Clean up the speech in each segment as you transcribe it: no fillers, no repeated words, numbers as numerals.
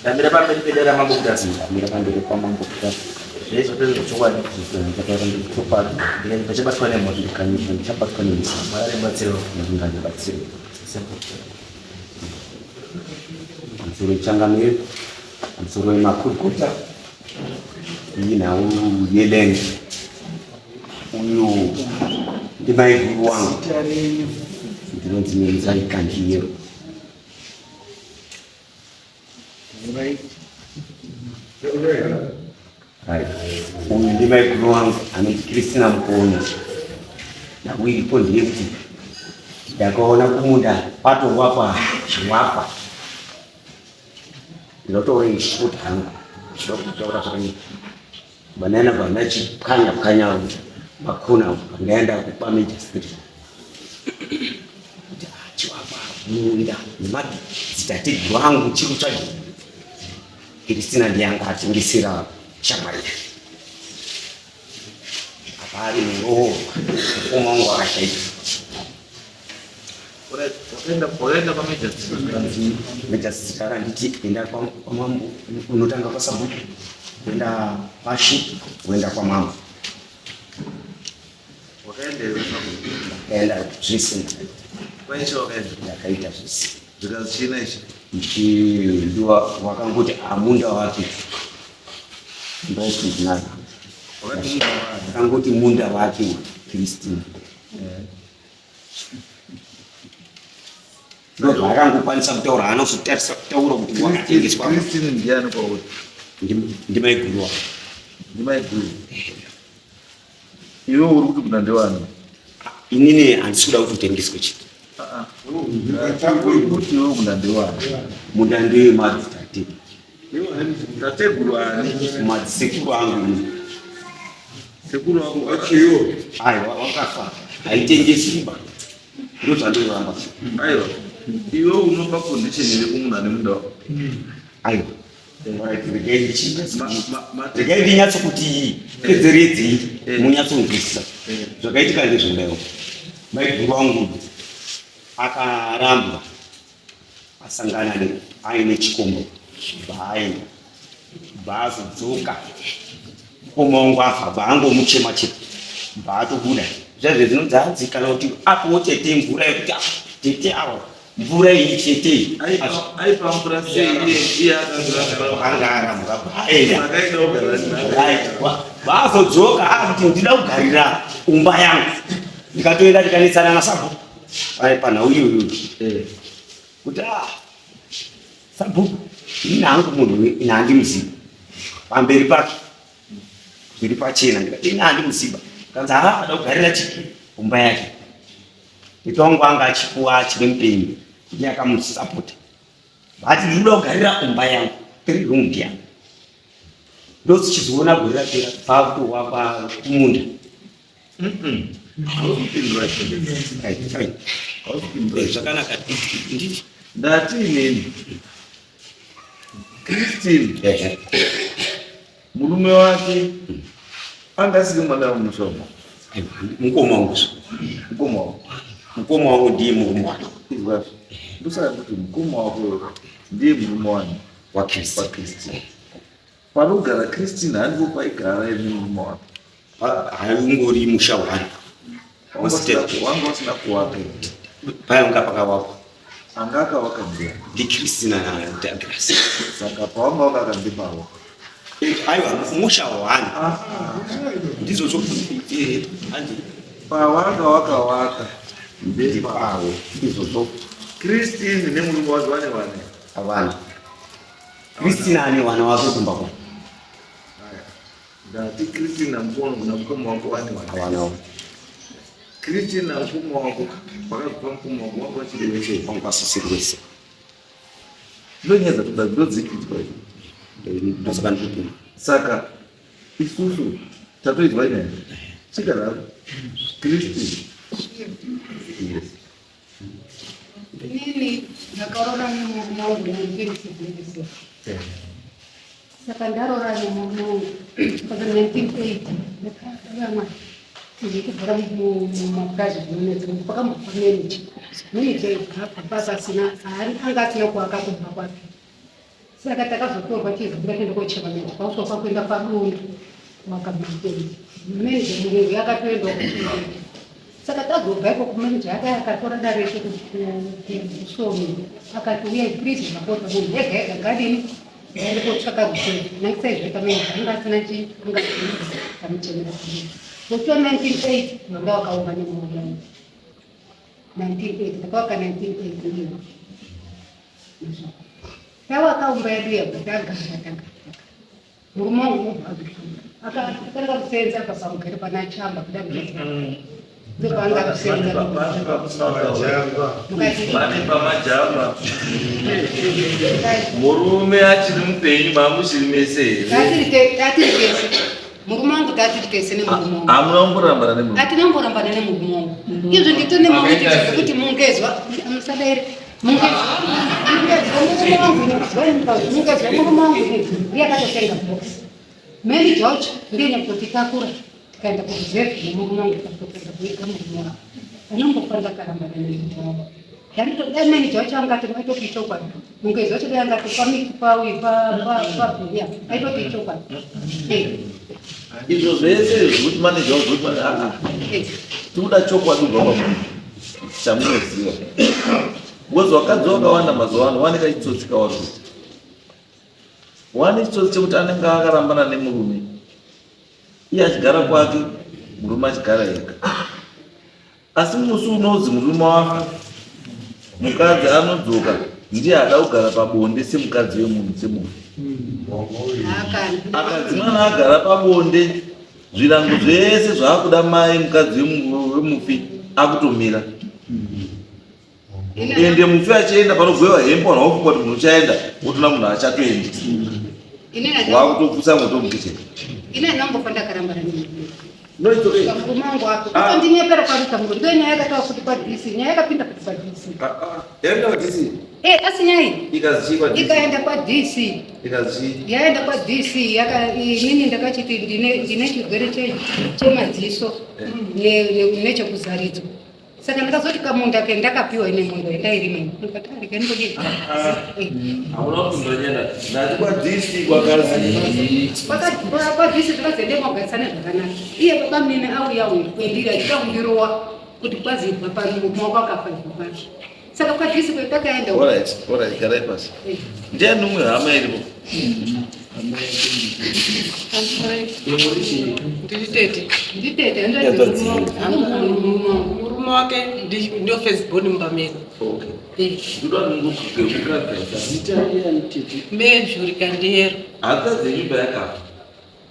Tambira pamberi pedera mambo kutasi. Tambira pamberi pamambo kutasi. Yesu tezi kuchukua Chopari ndiye pachabatwa nemoto kanyi chabatwa nemisi mari batsiro ngani batsiro msuru changamire msuru makukuta ina yelenge uyu ndimaiguru wangu ndinonzinyenza ikandiyo uyu ndimaiguru wangu anoti Kristina Mukoni nakuiripo ndiyekuti ndakaona kumunda patowapa chivakwa ndinotore shoti hangu ndokutaura zvakanaka banana vanachikanya makona vangaenda kupa Major Street kuti chivakwa munda nemadzitateguru angu chiro chacho Kristina ndiyanga atengesera shamwari apari muroho mukoma wangu akashaika Poenda kwa Major Street akanditi enda kwa mambo unotanga kwa Sabhuku enda pashi uenda kwa mambo wakaenda dressing yakaita zvisi ichidiwa wakangoti amunda wake wakangoti munda wake Kristina ndozvaakangokwanisa kutaura anozotarisa kutaura kuti wakatengeswa Kristina ndiani kwauri ndimaiguru wako ndimaiguru iwe uri kuti kuna ndewani inini handisi kuda kuti utengeswe chiti kuti iwe kuna ndewani munda ndeye madzitateguru tateguru ani madzisekuru angu sekuru wako akiyo aiwa wakafa haitengesiba ndozvandoramba aiwa iwe unopa condition iri kumuna nemunda aiwa regai ndinyatso kuti pedzeredzi munyatsonzwisisa zvakaitika ndezvodayo maiguru wangu akaramba asangana aine chikombo baaenda baazodzoka mukoma wangu afa baangomuchema chete baatobuda zvazve dzinodzadzikana kuti apowo tete mvura yekuti tete awa mvura iyi chete aipa mvura sei iye akangaramuka baenda baazodzoka akuti ndida kugarira umba yangu ndikatoenda ndikanetsana naSabhuku panhau iyoyo kuti Sabhuku ini hangu munhu ini handimuziva pamberi pake zviri pachena ndikati ini handimuziva kanzi ada kugarira chiki umba yake nditongu anga achipuwa chine mupenyu iye akamusapota bati ndinoda kugarira umba yangu 3 room yangu ndosichizoona gore rapera pakutowapa kumunda zvakanaka ndati inini Kristina murume wake anga asiri mwana wamushoma mukoma wangu ndiye murume wake ndosaka kuti mukoma wako ndiye murume wani waKristina panogara Kristina handipo paigara ine murume wake haungori musha wari wanga usina kuwaka painga pakavakwa anga akawaka ndiani ndiKristina naDouglas saka pawanga wakakandipawo aiwa musha wani ndizo zvokuti pawanga wakawaka ndipawo izvozvo Kristina nemurume wake vane avana Kristina ane vana vake kumba kwa ndati Kristina mukoma wako vane avanawo Kristina mukoma wako vakazopa mukoma wako wanga vachiri wese vanga vasisiri wese ndonyedza kuda ndodzikidzwa ndosaka ndikupima saka isusu tatoidzwa nyaya chikadaro Kristina Nini nakarora nemurume wangu mu1976 saka ndarora nemurume wangu pa1980 ndakavamwa ndikubvira mumapurazi zvinonetse pakambopa meneja basa asina anga asina kuaka kubva kwake Saka takazotorwa chizo ndikaenda kocheka meno kwausokwa kuenda padundo wakamutei manager murungu yakatoenda kuchii saka tazobvaiko kumanager akatora dare reshe kusomi akati uyai please mapota munhu yega yega gadini ndaende kotsvaka ruseve nakisaizvaita manager anga asina chi anga kamuchemera kuchua 1980 nonda wakaunga nemuuyani 1980 takawaka 1980 ndiyo tawakaumba yedu yekutanga murume wangu akatanga kusenza pasamugere panachamba kuda ndopanga kusenza pamajamba murume achiri mupenyu mamuchiri mese tatiri kese murume wangu tatiri kese nemurume wangu amunomborambana nemurume atinamborambana nemurume wangu izvo ndito nemauitisa kuti mungezwa musadairi mungezwa murume wangu yakatotenga box mary george ndenyakutotitakura tikaenda kureserve nemurume wangu takatotenga kuika murume wangu anombofanira karambana nemurume wangu yanditoda mary george angati aitoti chokwadi mungezwa choda angati pamiti pawi pabhuya aitoti chokwadi izvo zvese zvekuti manager wazoti tikuda chokwadi ubva pamunhu chamunoziva because wakadzi wakawanda mazuva ano wanika chitsotsi kawarikuti wane chitsotsi chekuti anenge akarambana nemurume iye achigara kwake murume achigara ega asi musi unozi murume wafa mukadzi anodzoka ndiye ada kugara pabonde semukadzi wemunhu semunhu akadzi mwana agara pabonde zvirango zvese zvaakuda mai mukadzi wemufi akutomira ende mufi achienda panogwewa hembe wanhu wafunga kuti munhu uchaenda wotona munhu achatoendi wakutopfusa moto mukicheni ine ndambofa ndakarambana murume wangu apo utondinyepera kwaruta muru ndo nyaya yakatawa kuti kwadhisi nyaya yakapinda kuti kwadhisi yaenda kwadhisi asi nyaya ikaenda kwadhisi yaenda kwadhisi inini ndakachiti ndine chirwere chemadziso nechekuzaridzwa saka ndakazoti kamunda ke ndakapiwa ine mondo ndairime ndikatarika ndodii hauna kundonyenda ndati kwadhisi kwakazi kwadhisi zvakazende magarisana zvakanaka iye baba mine auya kwendiri achikambirowa kuti kwazibva pamaoko akafairwa pacho saka kwadhisi kwetakaenda alright garai pasi ndiani nomwe hama iripo nditete murume wake ndio firstborn mbameni mejurika ndiyero hakadzi yenyumba yakafa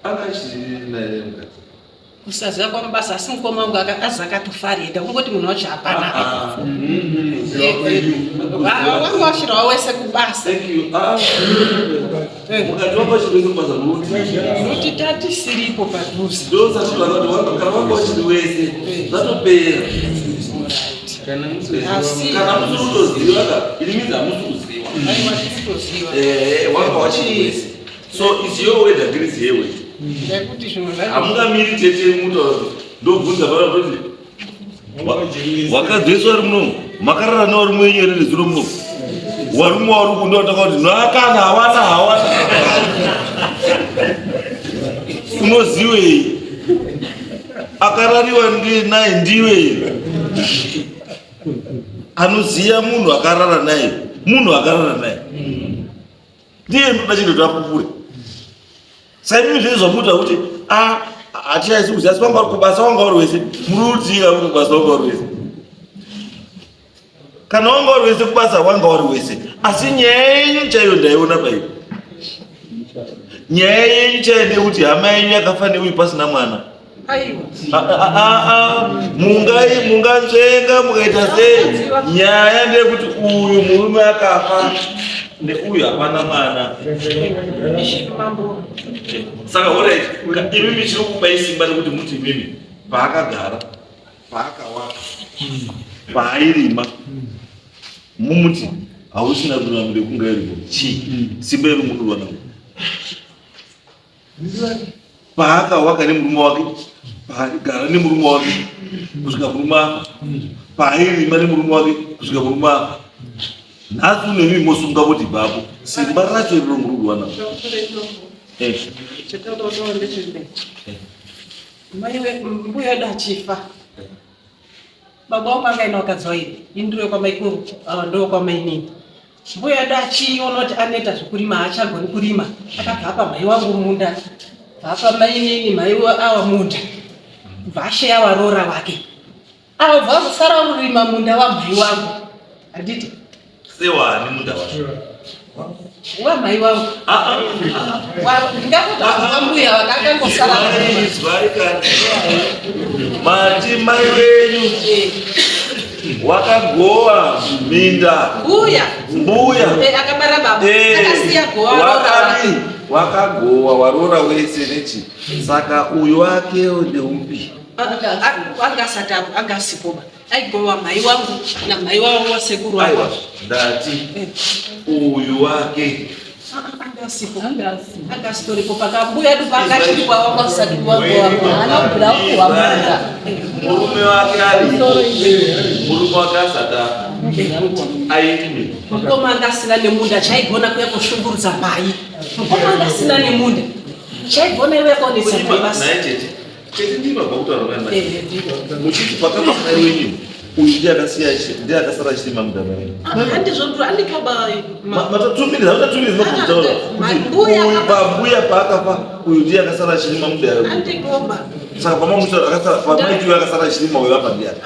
akachinaye mukadzi kusaziva kwamabasa asi mukoma wangu akazi akatofarida kungoti munhu wacho hapana wangu washirawo wese kubasa mukati wako wachiri wese kubasa kuti tatisiripo padhuze ndosakana wako wachiri wese zvatopera kana musi kutoziva ilimidza hamusi kuziva wanga wachiri wese so is your way that is your way hamungamiri tete muto ndobvunza kuti wakadzeswa vari munomu makarara nevari mwenyu nezuro munomu warume wari kundotaka kuti noakana hawana unoziwei akarariwa naye ndiwe anoziya munhu akarara naye ndiye ndoda chinhu tapupure saimimi zvei zvamuta kuti hatichaisi kuziva asi wanga uri kubasa wanga uri wese muri utika kuti kubasa wanga uri wese kana wanga uri wese kubasa wanga uri wese asi nyaya yenyu chaiyo ndaiona paipo nyaya yenyu chaiyo ndekuti hama yenyu yakafa neuyu pasina mwana munganzvenga mukaita sei nyaya ndeyekuti uyu murume akafa neuyu hapana mwana saka alright imimi chiri kupai simba nekuti muti imimi paakagara paakawaka paairima mumuti hausina runamire kunga iripo simba iri munhu rwanau paakawaka nemurume wake paagara nemurume wake kusvika murume afa paairima nemurume wake kusvika murume afa Nhasi unemi mosunga kuti babo simba racho rirongurudwa na mbuya dachifa baba wangu akaenda wakadzoire indiro kwa maikuru ndo kwa mainini mbuya dachiona kuti anoita zvekurima haachagoni kurima akabva apa mai wangu munda apa mainini mai awa munda vasheya warora wake abva kusara kurima munda wamai wangu handiti sewani munda wacho wamai wangu ndingatoti mbuya wakangosara mati mai wenyu wakagowa minda mbuya akabara baba akasiya gowa wakagowa warora wese nechi saka uyu wake ndeupi angasipoba aigowa mai wangu na mai wangu wasekuru wangu ndati uyu wake angastoripo pakambuya dupakachikwa wamasatu wangu anobvira kuwamunda murume wake ari murume wake asata aimi mukoma angasina nemunda chaigona kuya kushungurudza mai mukoma angasina nemunda chaigona iwe konesa mabasa naitete chete ndinobva kutaura muchiti pakapa mai wenyu uyu ndiye akasara chirima mudama wenyu matatumiriza mutatumiriza nokutaura kuti uyu pambuya paakafa uyu ndiye akasara chirima mudama saka pamaitiwe akasara chirima uyu apa ndiani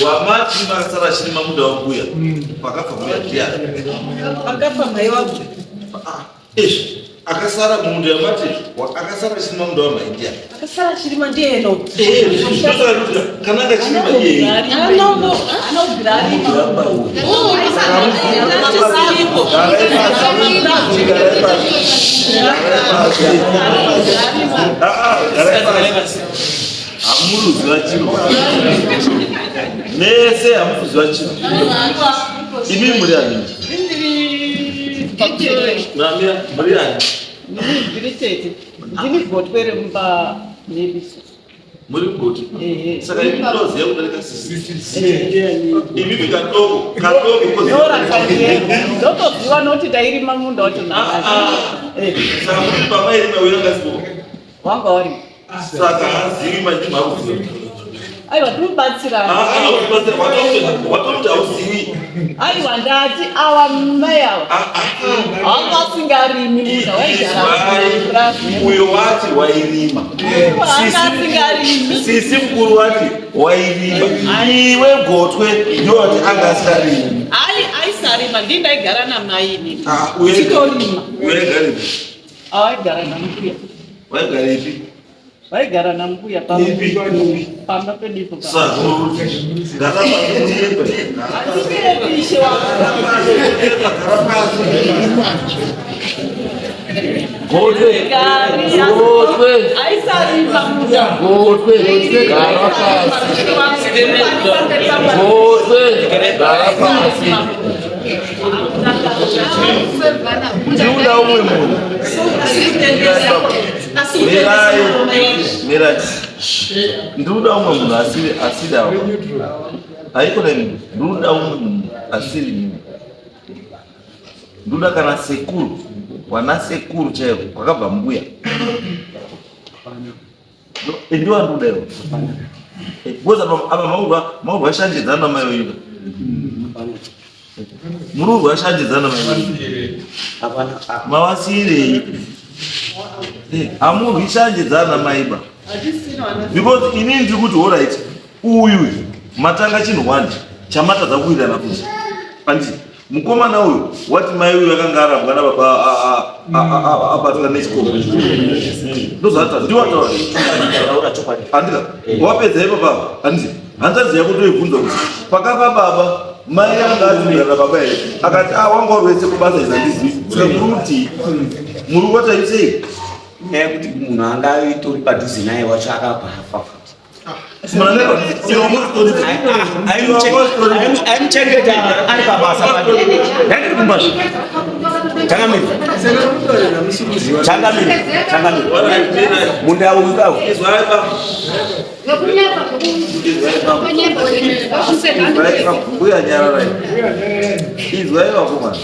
wamati makasara chirima muda wambuya pakafa mbuya ndiani akafa mai wangu akasara munda yamati akasara chirima muda wamaindia akasara chirima ndiyeno kananga chirima iye hamuruziva chiro nese hamuruziva chiro imi muri ani muri ani ndini gotwere mba nebiso muri goti saka imi ndoziva kudarika sisi imi vikadoko ndotoziva noti ndairima munda wacho saka muri pamairima uyangasipo wanga wari saka hazivi manjima akuziva aiwa tinobatsirana watomuti hauzivi aiwa ndati awa mai ava angasingarimi munda waigara uyo wati wairima angasingarimi sisi mukuru wati wairima iwe gotwe ndowati angasingarimi aisarima ndindaigara namaini uye titorima uyaigaripi awaigara nambuya waigaripi vaigara nambuya pamba pedipo ndiuda umwe munhu mirati ndiuda umwe munhu asiri awo haikona ndiuda umwe munhu asiri mimi ndiuda kana sekuru wana sekuru chaivo kwakabva mbuya ndiwa ndiuda iwo because apa maurwa ashanjedzana mai wenyu muri urwa ashanjedzana mai wenyu mawasirei hamurwi shanjedzana maiba because ini ndiri kuti allright uyu matanga chinhu 1 chamatadza kuirana kuti anditi mukomana uyu wati mai uyu akanga arambwa nababa abatwa nechikoro ndozata ndiwataura andika wapedza ipo baba anditi hanzaziya kutoibvunza kuti pakafa baba mai anga azimirana baba here akati wanga wese kubasa izandizivi sekuruti muri kuvatai sei nekuti munhu anga itori padhuze naye wacho akabhafa aimuchengeta ari pabasa ndandiri kumbashi. Changamire. Munda ulikao. Buya nyara izwaiva kuma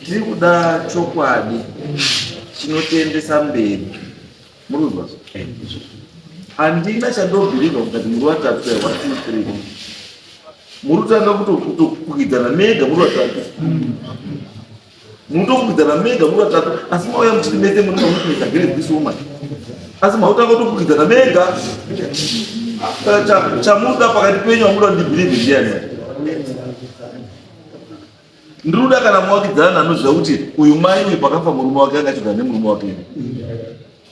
tiri kuda chokwadi chinotiendesa mberi. Muruzwa handina chandobhirika kukati muri watatu watiri murutanga kutokwidzana mega muri watatu munotokwidana mega muri watatu asi mauya muchiri mese munoita gere asi mautanga kutokwidzana mega chamuda pakati penyu amuda ndibhirivhi ndiani ndiruda kana mwakidzana nanoziva kuti uyu mai uyu pakafa murume wake akachigara nemurume wake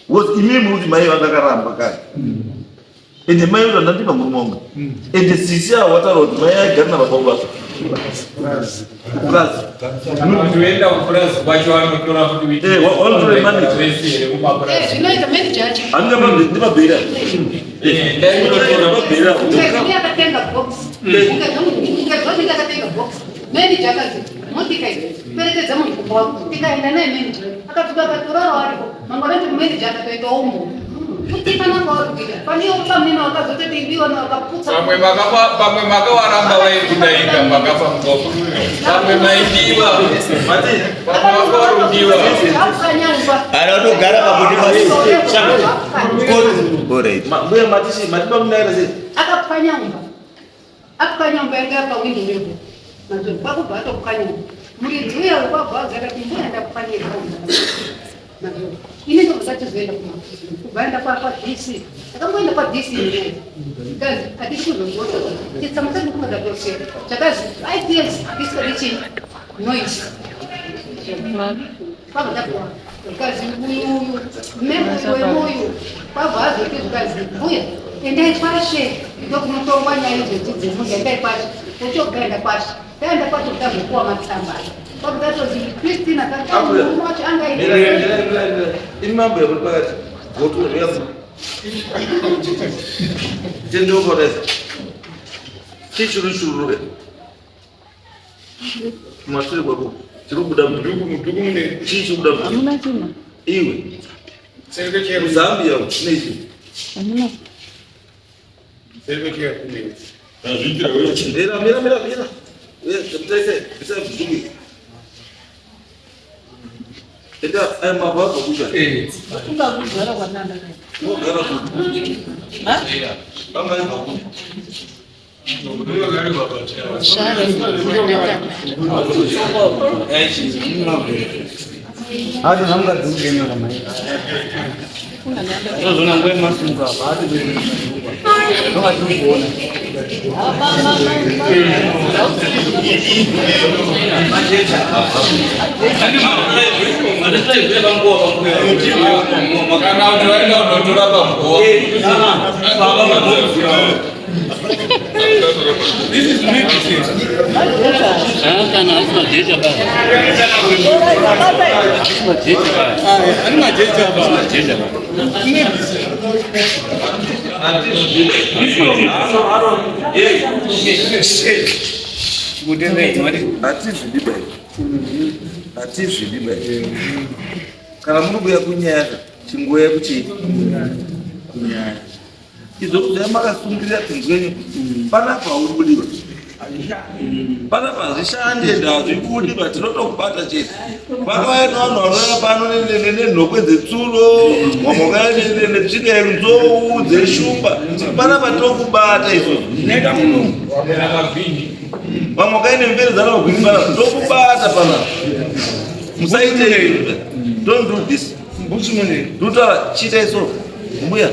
imii muri kuti mai vanga karamba kare ende mai uti andandipa murume wangu ende sisi ava wataura kuti mai aigara nababa vake ndimabhera manager akazi motika hiyo perekeza mungu wako tikaenda naye manager akafika katoraro hapo mambo yote manager atatoa umo utikana kwa kile fani yote mimi na wakazi wote ibiwa na wakaputsa pamwe makawaramba wewe kudaika makafa mkopo pamwe maidiwa mati pamwe makawarundiwa anotogara pakuti basi mbuya matishi matiba mnaeleze akafanya nyumba yake hapa wingi ndio nazo babu bato kufanya mlizuia babu akatimbia ndio kufanya hivyo nazo ini ndio msacha zoenda kubaenda kwa DC akamwenda kwa DC ndio kazi hadithi ndio zote kitamtani kama ndio sio chakazi IPS hadithi noise kama ndio kazi huyu memo huyu babu hazo kitu kazi huyu endai pashe ndio kumtonganya hizo chizi mungu endai pashe ucho kaenda pashe kaenda pashe utakuwa matamba kwa sababu hizo Kristina kaka mmoja anga ile mambo ya kupata watu wewe tendo kwa rest shuru masiri babu tirubuda mdugu ne chichu buda amuna chima iwe serve kia Zambia nisi amuna serve kia kuni mira mtaise bisa vizuri enda aya mababa kuja Tunga kuzara kwa nanda ngo gara ku ha kama hivyo ndio gari baba share hadi nanga dungeni kama hiyo ndio zunangwe masuka hadi ndio tukuona makana unaenda unatora bambo this is me kana asma jeja ba asma jeja ba anima jeja ba jeja ba atizvidibai kana munobuya kunyaya chingoya kuchi kunyaya izvo kudai makasungirira tinzwenyu panapa uribudiwa panapa hazvishandi ende hazvibudiwa tinotokubata chete pakaenda vanhu vanoya pano nenhokwe dzetsuro vamwe vakaenda netsvika yenzou dzeshumba panapa tokubata izvozvo nenda mulungu wamena mavhini vamwe vakaenda mveredzana magwini panapa tokubata panapa musaite don't do this mbusumune ndutaura chiitai so mbuya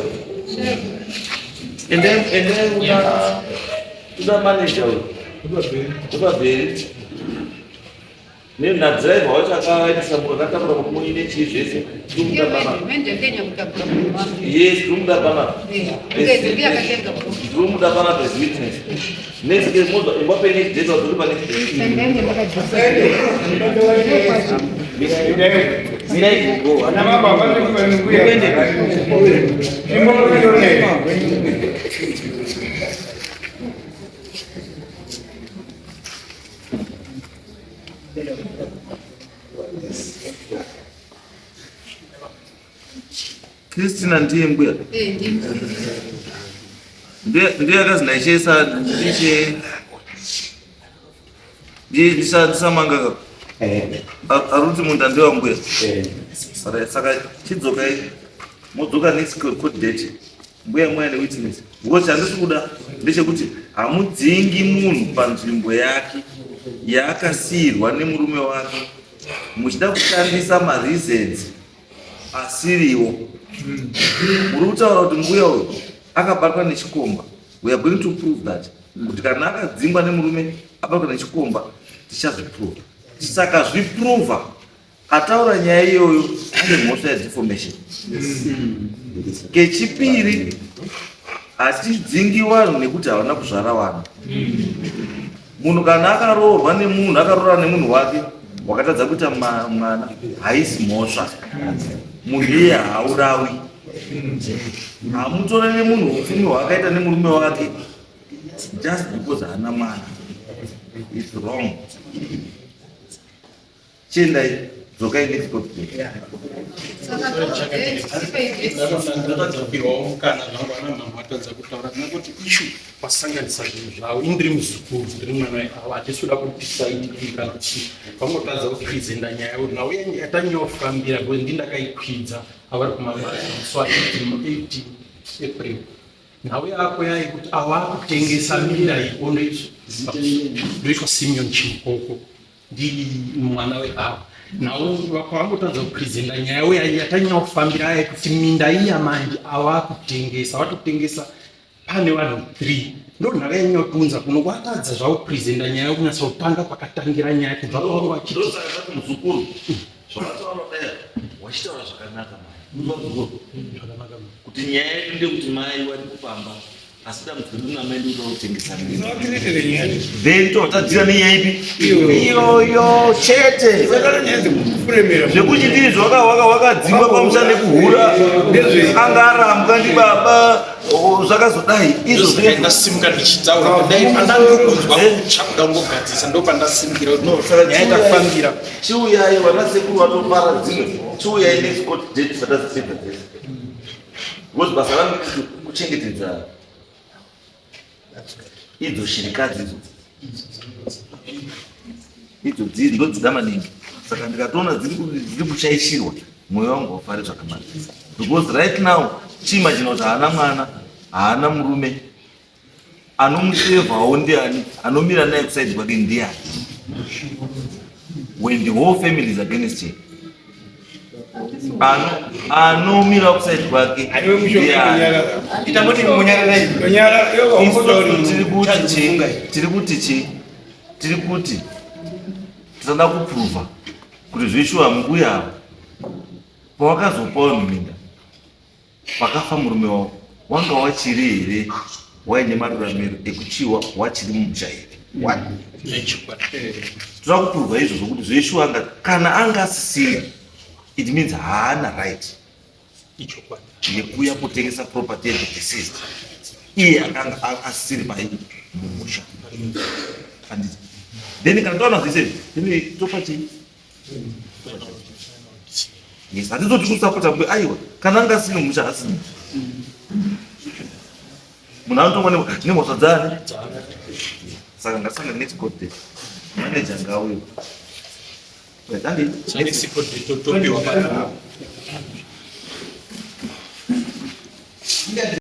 ende uda manager uyu ubabheri nenadziraiva wacho akaendesa akatakura muine chii zvese ndio manager Kenya kutabula yes tumuda panapa ndio akatenga tumuda panapa as witness next case mozo imbape next date waduri pa next date sendenge makaji mirai go ana baba bali kumenguya kimbo Christina ndiye mbuya ndiye akazi naishesa ndisamanga aruti munhu andiwa mbuya saka chidzoka modzoka next court date mbuya mwana witness because chandisi kuda ndechekuti hamudzingi munhu panzvimbo yake yaakasiyirwa nemurume wake muchida kushandisa mareasons asiriwo. Muri kutaura kuti mbuya uyu akabatwa nechikomba. We are going to prove that kuti kana akadzingwa nemurume abatwa nechikomba tichazviprova. Saka zviprova ataura nyaya iyoyo ane mhosva yedefamation. Kechipiri hatidzingi vanhu nekuti havana kuzvara vanhu. Munhu kana akaroorwa nemunhu akaroora nemunhu wake wakatadza kuita mwana haisi mhosva. Munhu iye haurawi. Hamutore nemunhu upfumi hwakaita nemurume wake just because haana mwana. It's wrong. Chendai dzokai next court. Wasanganisa zvinhu zvavo indiri muzukuru ndiri mwana ava atisuda kutisaidika vangotadza kukwizenda nyaya yavo nhau yatanyofambira because ndindakaikwidza avari kumamaswa 18 April. Nhau yako yaikuti awakutengesa minda iko ndoitwa Simeon Chimukoko ndiri mwana weava nhau vakavangotadza kukwizenda nyaya yavo yatanyofambira yaikuti minda iya manje awakutengesa watotengesa pane vanhu 3 ndo nhaka yanyotunza kuno kwatadza zvavo kuprezenda nyaya yokunyatsa kupanga kwakatangira nyaya kubva pavanga vachiti ndosaka muzukuru zvakataura daya wachitaura zvakanaka kuti nyaya yedu ndekuti mai wari kupamba asi dambudziko namai ndoda kutengesa then totadzira nenyaya ipi iyoyo chete zvekuchitiri zvakadzingwa pamusana nekuhura anga arambwa ndibaba zvakazodai izvo ndasimuka ndichitaura dai pandandokunzwa chakuda kungogadzisa ndo pandasimukira nyaya takufambira chiuyai vanasekuru vatopara dzimwe chiuyai next court date vatazipedza dzese because basa rangu kuchengetedza idzo shirikadzi idzo ndodzida maningi. Saka ndikatoona dziri kushaishirwa mwoyo wangu wafare zvakanaka because right now chiimagine kuti haana mwana haana murume anomusevhawo ndiani anomira naye kusaidi kwake ndiani when the whole family is against him anomira kusaidi kwake tiri kuti tisada kuprova kuti zveshuwa mbuya pawakazopawo minda pakafa murume wavo wanga wachiri here waine mararamiro ekuchiwa wachiri mumusha here toda kuprova izvo zvokuti zveshuwa kana anga asisira it means haana right yekuuya kutengesa property yedeceased iye akanga asisiri pai mumusha. Then kana taona zvese ini topa chii yes hatizoti kusapota mbuya aiwa kana anga asiri mumusha asina munhu anotongwa nemhosva dzane saka ngasanga next court date manager ngauyo Sani sipo topiwa